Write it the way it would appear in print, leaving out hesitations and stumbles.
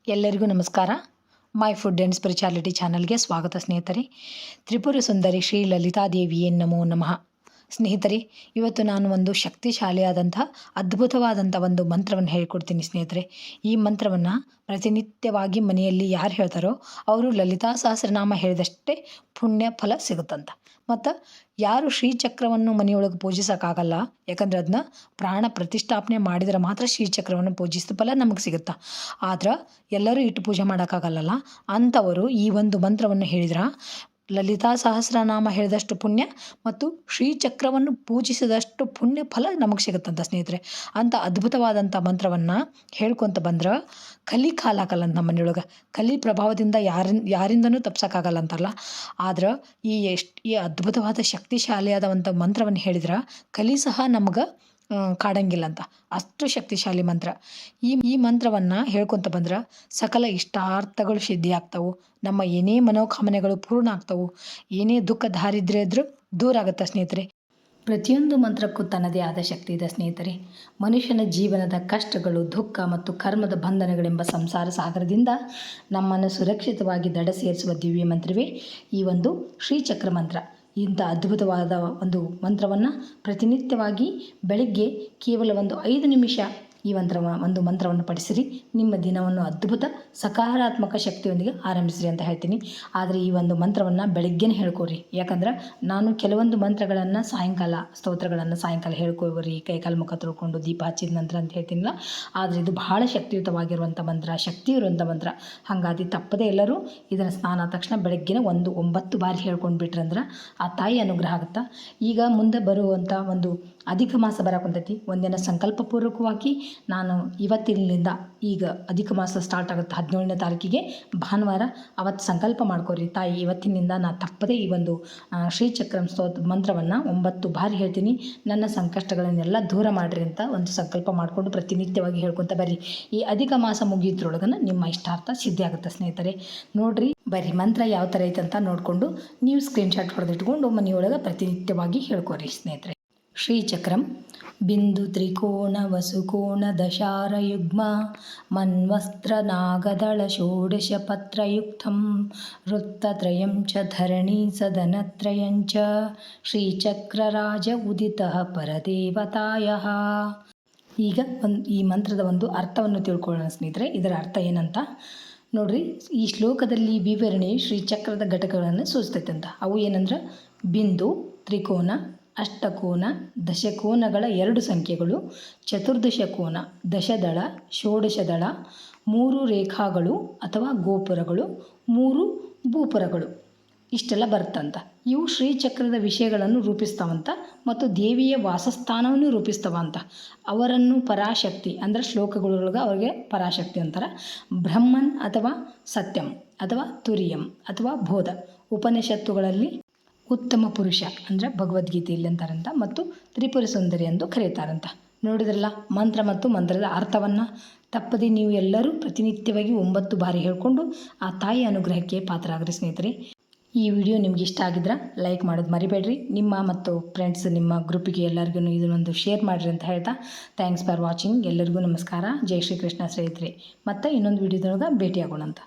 ಎಲ್ಲರಿಗೂ ನಮಸ್ಕಾರ. My food and spirituality ಚಾನಲ್ಗೆ ಸ್ವಾಗತ ಸ್ನೇಹಿತರೆ. ತ್ರಿಪುರ ಸುಂದರಿ ಶ್ರೀ ಲಲಿತಾದೇವಿಯೇ ನಮೋ ನಮಃ. ಸ್ನೇಹಿತರೆ, ಇವತ್ತು ನಾನು ಒಂದು ಶಕ್ತಿಶಾಲಿಯಾದಂಥ ಅದ್ಭುತವಾದಂಥ ಒಂದು ಮಂತ್ರವನ್ನು ಹೇಳಿಕೊಡ್ತೀನಿ ಸ್ನೇಹಿತರೆ. ಈ ಮಂತ್ರವನ್ನು ಪ್ರತಿನಿತ್ಯವಾಗಿ ಮನೆಯಲ್ಲಿ ಯಾರು ಹೇಳ್ತಾರೋ ಅವರು ಲಲಿತಾ ಸಹಸ್ರನಾಮ ಹೇಳಿದಷ್ಟೇ ಪುಣ್ಯ ಫಲ ಸಿಗುತ್ತಂತ. ಮತ್ತು ಯಾರು ಶ್ರೀಚಕ್ರವನ್ನು ಮನೆಯೊಳಗೆ ಪೂಜಿಸೋಕ್ಕಾಗಲ್ಲ, ಯಾಕಂದ್ರೆ ಅದನ್ನ ಪ್ರಾಣ ಪ್ರತಿಷ್ಠಾಪನೆ ಮಾಡಿದರೆ ಮಾತ್ರ ಶ್ರೀಚಕ್ರವನ್ನು ಪೂಜಿಸಿದ ಫಲ ನಮಗೆ ಸಿಗುತ್ತೆ. ಆದ್ರೆ ಎಲ್ಲರೂ ಇಟ್ಟು ಪೂಜೆ ಮಾಡೋಕ್ಕಾಗಲ್ಲಲ್ಲ, ಅಂಥವರು ಈ ಒಂದು ಮಂತ್ರವನ್ನು ಹೇಳಿದ್ರೆ ಲಲಿತಾ ಸಹಸ್ರನಾಮ ಹೇಳಿದಷ್ಟು ಪುಣ್ಯ ಮತ್ತು ಶ್ರೀಚಕ್ರವನ್ನು ಪೂಜಿಸಿದಷ್ಟು ಪುಣ್ಯ ಫಲ ನಮಗೆ ಸಿಗುತ್ತಂತ ಸ್ನೇಹಿತರೆ. ಅಂಥ ಅದ್ಭುತವಾದಂಥ ಮಂತ್ರವನ್ನು ಹೇಳ್ಕೊತ ಬಂದ್ರೆ ಕಲಿ ಕಾಲಾಕಲ್ಲ ನಮ್ಮ ಮನೆಯೊಳಗೆ. ಕಲಿ ಪ್ರಭಾವದಿಂದ ಯಾರಿಂದನೂ ತಪ್ಸೋಕ್ಕಾಗಲ್ಲ ಅಂತಾರಲ್ಲ, ಆದ್ರೆ ಈ ಅದ್ಭುತವಾದ ಶಕ್ತಿಶಾಲಿಯಾದ ಒಂದು ಮಂತ್ರವನ್ನು ಹೇಳಿದ್ರೆ ಕಲಿ ಸಹ ನಮ್ಗೆ ಕಾಡಂಗಿಲ್ಲ ಅಂತ, ಅಷ್ಟು ಶಕ್ತಿಶಾಲಿ ಮಂತ್ರ. ಈ ಮಂತ್ರವನ್ನು ಹೇಳ್ಕೊತ ಬಂದ್ರೆ ಸಕಲ ಇಷ್ಟಾರ್ಥಗಳು ಸಿದ್ಧಿ ಆಗ್ತಾವೆ. ನಮ್ಮ ಏನೇ ಮನೋಕಾಮನೆಗಳು ಪೂರ್ಣ ಆಗ್ತಾವೆ. ಏನೇ ದುಃಖ ದಾರಿದ್ರ್ಯ ಇದ್ರೂ ದೂರ ಆಗುತ್ತೆ ಸ್ನೇಹಿತರೆ. ಪ್ರತಿಯೊಂದು ಮಂತ್ರಕ್ಕೂ ತನ್ನದೇ ಆದ ಶಕ್ತಿ ಇದೆ ಸ್ನೇಹಿತರೆ. ಮನುಷ್ಯನ ಜೀವನದ ಕಷ್ಟಗಳು, ದುಃಖ ಮತ್ತು ಕರ್ಮದ ಬಂಧನಗಳೆಂಬ ಸಂಸಾರ ಸಾಗರದಿಂದ ನಮ್ಮನ್ನು ಸುರಕ್ಷಿತವಾಗಿ ದಡ ಸೇರಿಸುವ ದಿವ್ಯ ಮಂತ್ರವೇ ಈ ಒಂದು ಶ್ರೀಚಕ್ರ ಮಂತ್ರ. ಇಂಥ ಅದ್ಭುತವಾದ ಒಂದು ಮಂತ್ರವನ್ನು ಪ್ರತಿನಿತ್ಯವಾಗಿ ಬೆಳಗ್ಗೆ ಕೇವಲ 5 ನಿಮಿಷ ಈ ಒಂದು ಮಂತ್ರವನ್ನು ಪಠಿಸಿರಿ. ನಿಮ್ಮ ದಿನವನ್ನು ಅದ್ಭುತ ಸಕಾರಾತ್ಮಕ ಶಕ್ತಿಯೊಂದಿಗೆ ಆರಂಭಿಸಿರಿ ಅಂತ ಹೇಳ್ತೀನಿ. ಆದರೆ ಈ ಒಂದು ಮಂತ್ರವನ್ನು ಬೆಳಗ್ಗೆನೇ ಹೇಳ್ಕೊರಿ, ಯಾಕಂದ್ರೆ ನಾನು ಕೆಲವೊಂದು ಮಂತ್ರಗಳನ್ನು ಸ್ತೋತ್ರಗಳನ್ನು ಸಾಯಂಕಾಲ ಹೇಳ್ಕೊರಿ, ಕೈಕಾಲು ಮುಖ ತೊಳ್ಕೊಂಡು ದೀಪ ಹಚ್ಚಿದ ನಂತರ ಅಂತ ಹೇಳ್ತೀನಿಲ್ಲ. ಆದರೆ ಇದು ಬಹಳ ಶಕ್ತಿಯುತವಾಗಿರುವಂಥ ಮಂತ್ರ, ಶಕ್ತಿ ಇರುವಂಥ ಮಂತ್ರ. ಹಾಗಾಗಿ ತಪ್ಪದೆ ಎಲ್ಲರೂ ಇದನ್ನು ಸ್ನಾನ ಆದ ತಕ್ಷಣ ಬೆಳಗ್ಗೆನೇ 9 ಬಾರಿ ಹೇಳ್ಕೊಂಡು ಬಿಟ್ರಂದ್ರೆ ಆ ತಾಯಿ ಅನುಗ್ರಹ ಆಗುತ್ತೆ. ಈಗ ಮುಂದೆ ಬರುವಂಥ ಒಂದು ಅಧಿಕ ಮಾಸ ಬರಕುಂತೈತಿ. ಒಂದಿನ ಸಂಕಲ್ಪಪೂರ್ವಕವಾಗಿ ನಾನು ಇವತ್ತಿನಿಂದ, ಈಗ ಅಧಿಕ ಮಾಸ ಸ್ಟಾರ್ಟ್ ಆಗುತ್ತೆ 17ನೇ ತಾರೀಕಿಗೆ ಭಾನುವಾರ, ಅವತ್ತು ಸಂಕಲ್ಪ ಮಾಡ್ಕೊರಿ, ತಾಯಿ ಇವತ್ತಿನಿಂದ ನಾನು ತಪ್ಪದೇ ಈ ಒಂದು ಶ್ರೀಚಕ್ರಂ ಮಂತ್ರವನ್ನು 9 ಬಾರಿ ಹೇಳ್ತೀನಿ, ನನ್ನ ಸಂಕಷ್ಟಗಳನ್ನೆಲ್ಲ ದೂರ ಮಾಡಿರಿ ಅಂತ ಒಂದು ಸಂಕಲ್ಪ ಮಾಡಿಕೊಂಡು ಪ್ರತಿನಿತ್ಯವಾಗಿ ಹೇಳ್ಕೊತ ಬರ್ರಿ. ಈ ಅಧಿಕ ಮಾಸ ಮುಗಿಯೋದ್ರೊಳಗನ ನಿಮ್ಮ ಇಷ್ಟಾರ್ಥ ಸಿದ್ಧಿ ಆಗುತ್ತೆ ಸ್ನೇಹಿತರೆ. ನೋಡ್ರಿ ಬರ್ರಿ, ಮಂತ್ರ ಯಾವ ಥರ ಐತೆ ಅಂತ ನೋಡಿಕೊಂಡು ನೀವು ಸ್ಕ್ರೀನ್ಶಾಟ್ ಹೊಡೆದಿಟ್ಕೊಂಡು ಮನೆಯೊಳಗೆ ಪ್ರತಿನಿತ್ಯವಾಗಿ ಹೇಳ್ಕೊರಿ ಸ್ನೇಹಿತರೆ. ಶ್ರೀಚಕ್ರಂ ಬಿಂದು ತ್ರಿಕೋಣ ವಸುಕೋಣ ದಶಾರಯುಗ್ಮ ಮನ್ವಸ್ತ್ರ ನಾಗದಳ ಷೋಡಶ ಪತ್ರಯುಕ್ತಂ ವೃತ್ತತ್ರಯಂ ಚ ಧರಣಿ ಸದನತ್ರಯಂ ಚ ಶ್ರೀಚಕ್ರರಾಜ ಉದಿತಃ ಪರದೇವತಾಯಃ. ಈಗ ಈ ಮಂತ್ರದ ಒಂದು ಅರ್ಥವನ್ನು ತಿಳ್ಕೊಳ್ಳೋಣ ಸ್ನೇಹಿತರೆ. ಇದರ ಅರ್ಥ ಏನಂತ ನೋಡ್ರಿ. ಈ ಶ್ಲೋಕದಲ್ಲಿ ವಿವರಣೆ ಶ್ರೀಚಕ್ರದ ಘಟಕಗಳನ್ನು ಸೂಚಿಸ್ತೈತೆ ಅಂತ. ಅವು ಏನಂದ್ರೆ ಬಿಂದು, ತ್ರಿಕೋನ, ಅಷ್ಟಕೋನ, ದಶಕೋನಗಳ 2 ಸಂಖ್ಯೆಗಳು, ಚತುರ್ದಶ ಕೋನ, ದಶದಳ, ಷೋಡಶದಳ, 3 ರೇಖಾಗಳು ಅಥವಾ ಗೋಪುರಗಳು, 3 ಭೂಪುರಗಳು, ಇಷ್ಟೆಲ್ಲ ಬರ್ತಂತ. ಇವು ಶ್ರೀಚಕ್ರದ ವಿಷಯಗಳನ್ನು ರೂಪಿಸ್ತಾವಂತ ಮತ್ತು ದೇವಿಯ ವಾಸಸ್ಥಾನವನ್ನು ರೂಪಿಸ್ತಾವಂತ. ಅವರನ್ನು ಪರಾಶಕ್ತಿ ಅಂದರೆ ಶ್ಲೋಕಗಳೊಳಗೆ ಅವ್ರಿಗೆ ಪರಾಶಕ್ತಿ ಅಂತಾರೆ. ಬ್ರಹ್ಮನ್ ಅಥವಾ ಸತ್ಯಂ ಅಥವಾ ತುರಿಯಂ ಅಥವಾ ಬೋಧ ಉಪನಿಷತ್ತುಗಳಲ್ಲಿ ಉತ್ತಮ ಪುರುಷ ಅಂದರೆ ಭಗವದ್ಗೀತೆಯಲ್ಲಿ ಅಂತಾರಂತ, ಮತ್ತು ತ್ರಿಪುರ ಸುಂದರಿ ಎಂದು ಕರೀತಾರಂತ. ನೋಡಿದ್ರಲ್ಲ ಮಂತ್ರ ಮತ್ತು ಮಂತ್ರದ ಅರ್ಥವನ್ನು. ತಪ್ಪದೆ ನೀವು ಎಲ್ಲರೂ ಪ್ರತಿನಿತ್ಯವಾಗಿ 9 ಬಾರಿ ಹೇಳ್ಕೊಂಡು ಆ ತಾಯಿ ಅನುಗ್ರಹಕ್ಕೆ ಪಾತ್ರರಾಗ್ರಿ ಸ್ನೇಹಿತರೆ. ಈ ವಿಡಿಯೋ ನಿಮ್ಗೆ ಇಷ್ಟ ಆಗಿದ್ರೆ ಲೈಕ್ ಮಾಡೋದು ಮರಿಬೇಡ್ರಿ. ನಿಮ್ಮ ಮತ್ತು ಫ್ರೆಂಡ್ಸ್, ನಿಮ್ಮ ಗ್ರೂಪಿಗೆ ಎಲ್ಲರಿಗೂ ಇದನ್ನೊಂದು ಶೇರ್ ಮಾಡಿರಿ ಅಂತ ಹೇಳ್ತಾ, ಥ್ಯಾಂಕ್ಸ್ ಫಾರ್ ವಾಚಿಂಗ್. ಎಲ್ಲರಿಗೂ ನಮಸ್ಕಾರ. ಜೈ ಶ್ರೀ ಕೃಷ್ಣ ಸ್ನೇಹಿತರೆ. ಮತ್ತು ಇನ್ನೊಂದು ವಿಡಿಯೋದೊಳಗೆ ಭೇಟಿಯಾಗೋಣ ಅಂತ.